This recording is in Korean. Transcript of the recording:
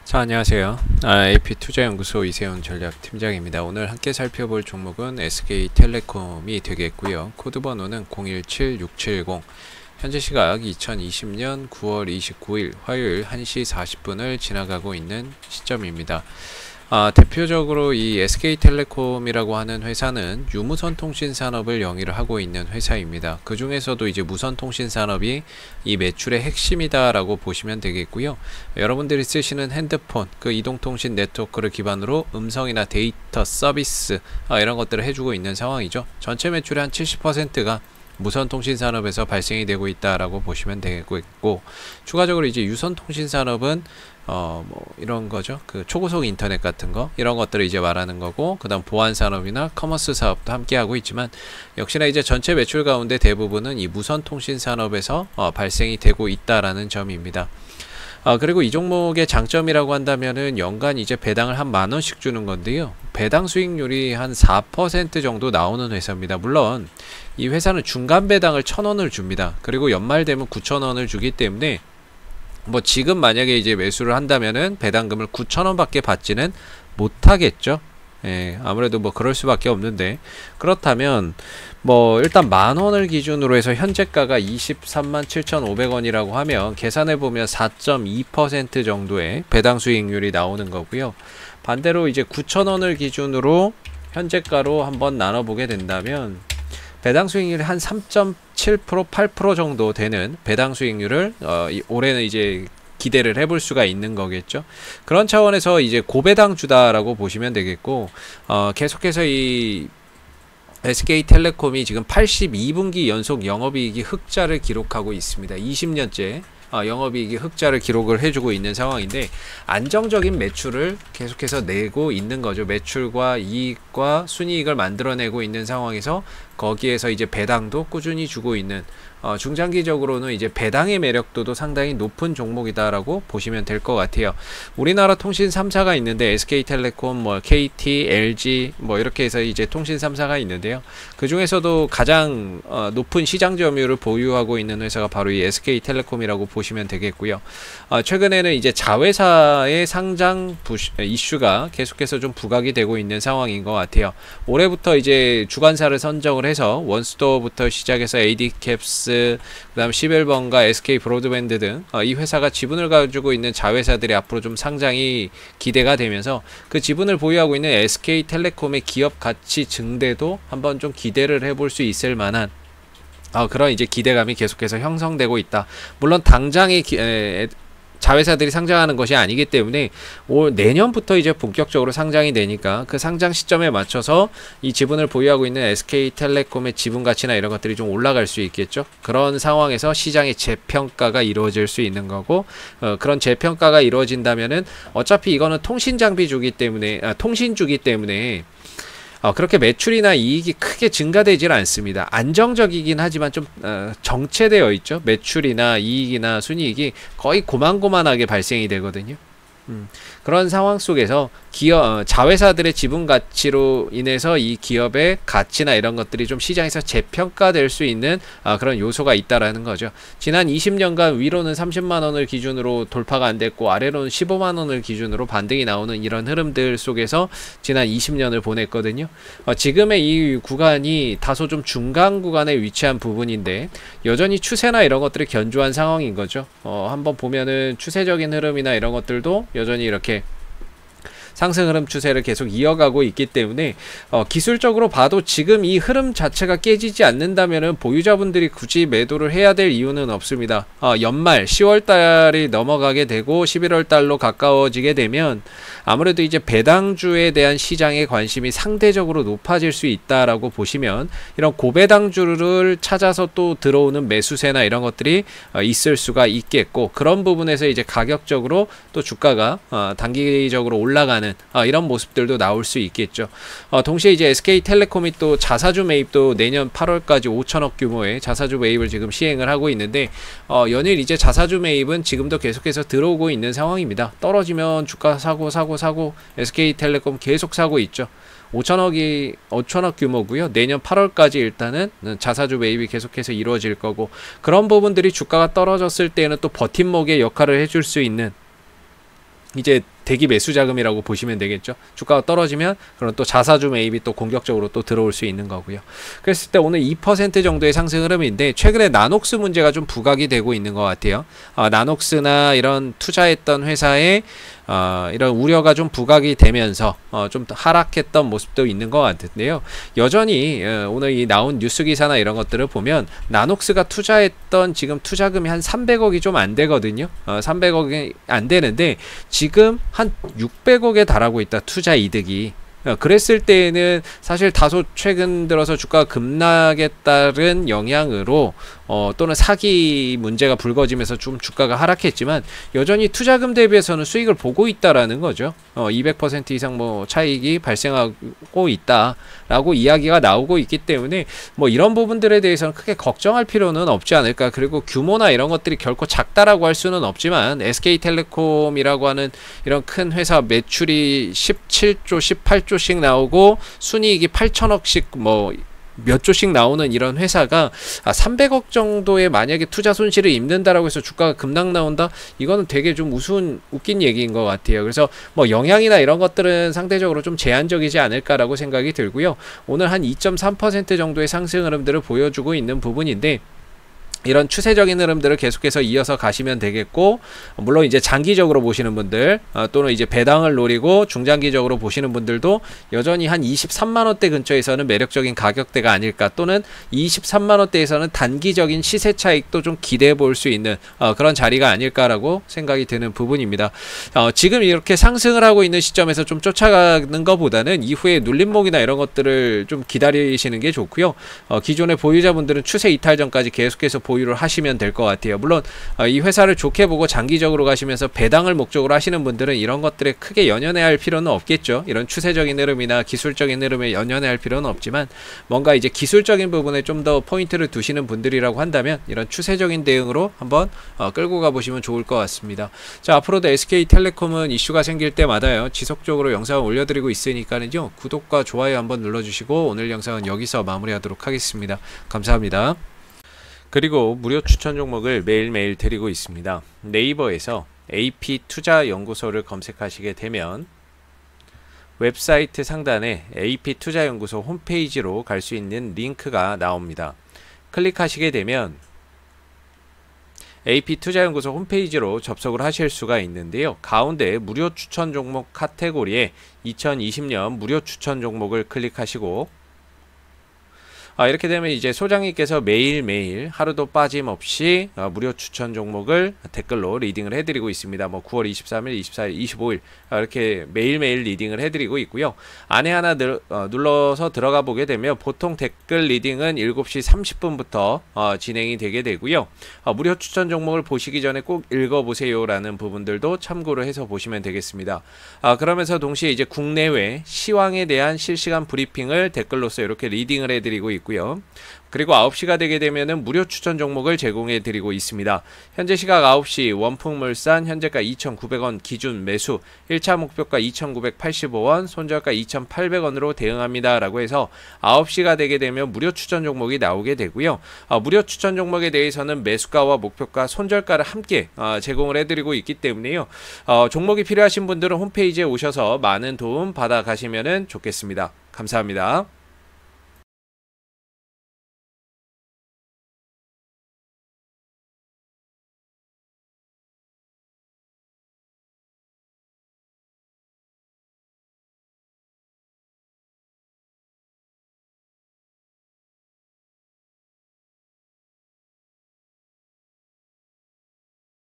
자, 안녕하세요. AP투자연구소 이세영 전략팀장입니다. 오늘 함께 살펴볼 종목은 SK텔레콤이 되겠고요. 코드 번호는 017670. 현재 시각 2020년 9월 29일 화요일 1시 40분을 지나가고 있는 시점입니다. 대표적으로 이 SK텔레콤이라고 하는 회사는 유무선 통신 산업을 영위를 하고 있는 회사입니다. 그 중에서도 이제 무선 통신 산업이 이 매출의 핵심이다라고 보시면 되겠고요. 여러분들이 쓰시는 핸드폰, 그 이동통신 네트워크를 기반으로 음성이나 데이터 서비스 이런 것들을 해주고 있는 상황이죠. 전체 매출의 한 70%가 무선 통신 산업에서 발생이 되고 있다라고 보시면 되겠고, 추가적으로 이제 유선 통신 산업은 이런 거죠. 그 초고속 인터넷 같은 거, 이런 것들을 이제 말하는 거고, 그 다음 보안 산업이나 커머스 사업도 함께 하고 있지만, 역시나 이제 전체 매출 가운데 대부분은 이 무선 통신 산업에서 발생이 되고 있다라는 점입니다. 그리고 이 종목의 장점이라고 한다면은 연간 이제 배당을 한 10,000원씩 주는 건데요. 배당 수익률이 한 4% 정도 나오는 회사입니다. 물론 이 회사는 중간 배당을 1,000원을 줍니다. 그리고 연말 되면 9,000원을 주기 때문에 뭐 지금 만약에 이제 매수를 한다면은 배당금을 9,000원 밖에 받지는 못하겠죠. 예, 아무래도 뭐 그럴 수밖에 없는데, 그렇다면 뭐 일단 10,000원을 기준으로 해서 현재가가 237,500원이라고 하면 계산해 보면 4.2% 정도의 배당 수익률이 나오는 거고요. 반대로 이제 9,000원을 기준으로 현재가로 한번 나눠보게 된다면 배당 수익률이 한 3.7%, 8% 정도 되는 배당 수익률을 올해는 이제 기대를 해볼 수가 있는 거겠죠. 그런 차원에서 이제 고배당 주다라고 보시면 되겠고, 계속해서 이 SK텔레콤이 지금 82분기 연속 영업이익이 흑자를 기록하고 있습니다. 20년째 영업이익이 흑자를 기록을 해주고 있는 상황인데, 안정적인 매출을 계속해서 내고 있는 거죠. 매출과 이익과 순이익을 만들어내고 있는 상황에서 거기에서 이제 배당도 꾸준히 주고 있는, 중장기적으로는 이제 배당의 매력도도 상당히 높은 종목이다라고 보시면 될 것 같아요. 우리나라 통신 3사가 있는데 SK텔레콤, 뭐 KT, LG 뭐 이렇게 해서 이제 통신 3사가 있는데요. 그 중에서도 가장 높은 시장 점유율을 보유하고 있는 회사가 바로 이 SK텔레콤이라고 보시면 되겠고요. 최근에는 이제 자회사의 상장 이슈가 계속해서 좀 부각이 되고 있는 상황인 것 같아요. 올해부터 이제 주관사를 선정을 해서 원스토어부터 시작해서 AD캡스, 그 다음 11번가 SK 브로드밴드 등 이 회사가 지분을 가지고 있는 자회사들이 앞으로 좀 상장이 기대가 되면서, 그 지분을 보유하고 있는 SK텔레콤의 기업 가치 증대도 한번 좀 기대를 해볼 수 있을 만한 그런 이제 기대감이 계속해서 형성되고 있다. 물론 당장의 자회사들이 상장하는 것이 아니기 때문에 내년부터 이제 본격적으로 상장이 되니까 그 상장 시점에 맞춰서 이 지분을 보유하고 있는 SK텔레콤의 지분 가치나 이런 것들이 좀 올라갈 수 있겠죠. 그런 상황에서 시장의 재평가가 이루어질 수 있는 거고, 그런 재평가가 이루어진다면은 어차피 이거는 통신주기 때문에 그렇게 매출이나 이익이 크게 증가되질 않습니다. 안정적이긴 하지만 좀 정체되어 있죠. 매출이나 이익이나 순이익이 거의 고만고만하게 발생이 되거든요. 그런 상황 속에서 자회사들의 지분 가치로 인해서 이 기업의 가치나 이런 것들이 좀 시장에서 재평가될 수 있는 그런 요소가 있다라는 거죠. 지난 20년간 위로는 30만원을 기준으로 돌파가 안 됐고, 아래로는 15만원을 기준으로 반등이 나오는 이런 흐름들 속에서 지난 20년을 보냈거든요. 지금의 이 구간이 다소 좀 중간 구간에 위치한 부분인데, 여전히 추세나 이런 것들이 견조한 상황인 거죠. 한번 보면은 추세적인 흐름이나 이런 것들도 여전히 이렇게 상승 흐름 추세를 계속 이어가고 있기 때문에 기술적으로 봐도 지금 이 흐름 자체가 깨지지 않는다면은 보유자분들이 굳이 매도를 해야 될 이유는 없습니다. 연말 10월 달이 넘어가게 되고 11월 달로 가까워지게 되면 아무래도 이제 배당주에 대한 시장의 관심이 상대적으로 높아질 수 있다라고 보시면, 이런 고배당주를 찾아서 또 들어오는 매수세나 이런 것들이 있을 수가 있겠고, 그런 부분에서 이제 가격적으로 또 주가가 단기적으로 올라가는 이런 모습들도 나올 수 있겠죠. 동시에 이제 SK텔레콤이 또 자사주 매입도 내년 8월까지 5천억 규모의 자사주 매입을 지금 시행을 하고 있는데, 연일 이제 자사주 매입은 지금도 계속해서 들어오고 있는 상황입니다. 떨어지면 주가 사고 SK텔레콤 계속 사고 있죠. 5천억 규모고요. 내년 8월까지 일단은 자사주 매입이 계속해서 이루어질 거고, 그런 부분들이 주가가 떨어졌을 때는 또 버팀목의 역할을 해줄 수 있는, 이제 대기 매수 자금이라고 보시면 되겠죠. 주가가 떨어지면 그럼 또 자사주 매입이 또 공격적으로 또 들어올 수 있는 거고요. 그랬을 때 오늘 2% 정도의 상승 흐름인데 최근에 나녹스 문제가 좀 부각이 되고 있는 것 같아요. 나녹스나 이런 투자했던 회사에 이런 우려가 좀 부각이 되면서 좀 하락했던 모습도 있는 것 같은데요. 여전히 오늘 이 나온 뉴스 기사나 이런 것들을 보면 나녹스가 투자했던 지금 투자금이 한 300억이 좀 안 되거든요. 300억이 안 되는데 지금 한 600억에 달하고 있다. 투자 이득이. 그랬을 때에는 사실 다소 최근 들어서 주가 급락에 따른 영향으로 또는 사기 문제가 불거지면서 좀 주가가 하락했지만 여전히 투자금 대비해서는 수익을 보고 있다라는 거죠. 200% 이상 뭐 차익이 발생하고 있다라고 이야기가 나오고 있기 때문에 뭐 이런 부분들에 대해서는 크게 걱정할 필요는 없지 않을까. 그리고 규모나 이런 것들이 결코 작다라고 할 수는 없지만 SK텔레콤이라고 하는 이런 큰 회사 매출이 17조, 18조씩 나오고 순이익이 8천억씩 뭐 몇 조씩 나오는 이런 회사가 300억 정도의 만약에 투자 손실을 입는다라고 해서 주가가 급락 나온다? 이거는 되게 좀 웃긴 얘기인 것 같아요. 그래서 뭐 영향이나 이런 것들은 상대적으로 좀 제한적이지 않을까라고 생각이 들고요. 오늘 한 2.3% 정도의 상승 흐름들을 보여주고 있는 부분인데 이런 추세적인 흐름들을 계속해서 이어서 가시면 되겠고, 물론 이제 장기적으로 보시는 분들 또는 이제 배당을 노리고 중장기적으로 보시는 분들도 여전히 한 23만원대 근처에서는 매력적인 가격대가 아닐까, 또는 23만원대에서는 단기적인 시세 차익도 좀 기대해 볼 수 있는 그런 자리가 아닐까라고 생각이 드는 부분입니다. 지금 이렇게 상승을 하고 있는 시점에서 좀 쫓아가는 것보다는 이후에 눌림목이나 이런 것들을 좀 기다리시는 게 좋고요. 기존의 보유자분들은 추세 이탈 전까지 계속해서 보유를 하시면 될 것 같아요. 물론 이 회사를 좋게 보고 장기적으로 가시면서 배당을 목적으로 하시는 분들은 이런 것들에 크게 연연해야 할 필요는 없겠죠. 이런 추세적인 흐름이나 기술적인 흐름에 연연해야 할 필요는 없지만 뭔가 이제 기술적인 부분에 좀 더 포인트를 두시는 분들이라고 한다면 이런 추세적인 대응으로 한번 끌고 가보시면 좋을 것 같습니다. 자, 앞으로도 SK텔레콤은 이슈가 생길 때마다요 지속적으로 영상을 올려드리고 있으니까는요 구독과 좋아요 한번 눌러주시고 오늘 영상은 여기서 마무리하도록 하겠습니다. 감사합니다. 그리고 무료 추천 종목을 매일매일 드리고 있습니다. 네이버에서 AP투자연구소를 검색하시게 되면 웹사이트 상단에 AP투자연구소 홈페이지로 갈 수 있는 링크가 나옵니다. 클릭하시게 되면 AP투자연구소 홈페이지로 접속을 하실 수가 있는데요. 가운데 무료 추천 종목 카테고리에 2020년 무료 추천 종목을 클릭하시고 이렇게 되면 이제 소장님께서 매일매일 하루도 빠짐없이 무료 추천 종목을 댓글로 리딩을 해드리고 있습니다. 뭐 9월 23일, 24일, 25일 이렇게 매일매일 리딩을 해드리고 있고요. 안에 하나 눌러서 들어가 보게 되면 보통 댓글 리딩은 7시 30분부터 진행이 되게 되고요. 무료 추천 종목을 보시기 전에 꼭 읽어보세요 라는 부분들도 참고를 해서 보시면 되겠습니다. 그러면서 동시에 이제 국내외 시황에 대한 실시간 브리핑을 댓글로서 이렇게 리딩을 해드리고 있고요. 그리고 9시가 되게 되면은 무료 추천 종목을 제공해 드리고 있습니다. 현재 시각 9시 원풍물산 현재가 2,900원 기준 매수 1차 목표가 2,985원 손절가 2,800원으로 대응합니다 라고 해서 9시가 되게 되면 무료 추천 종목이 나오게 되고요. 무료 추천 종목에 대해서는 매수가와 목표가 손절가를 함께 제공을 해드리고 있기 때문에요. 종목이 필요하신 분들은 홈페이지에 오셔서 많은 도움 받아 가시면 좋겠습니다. 감사합니다.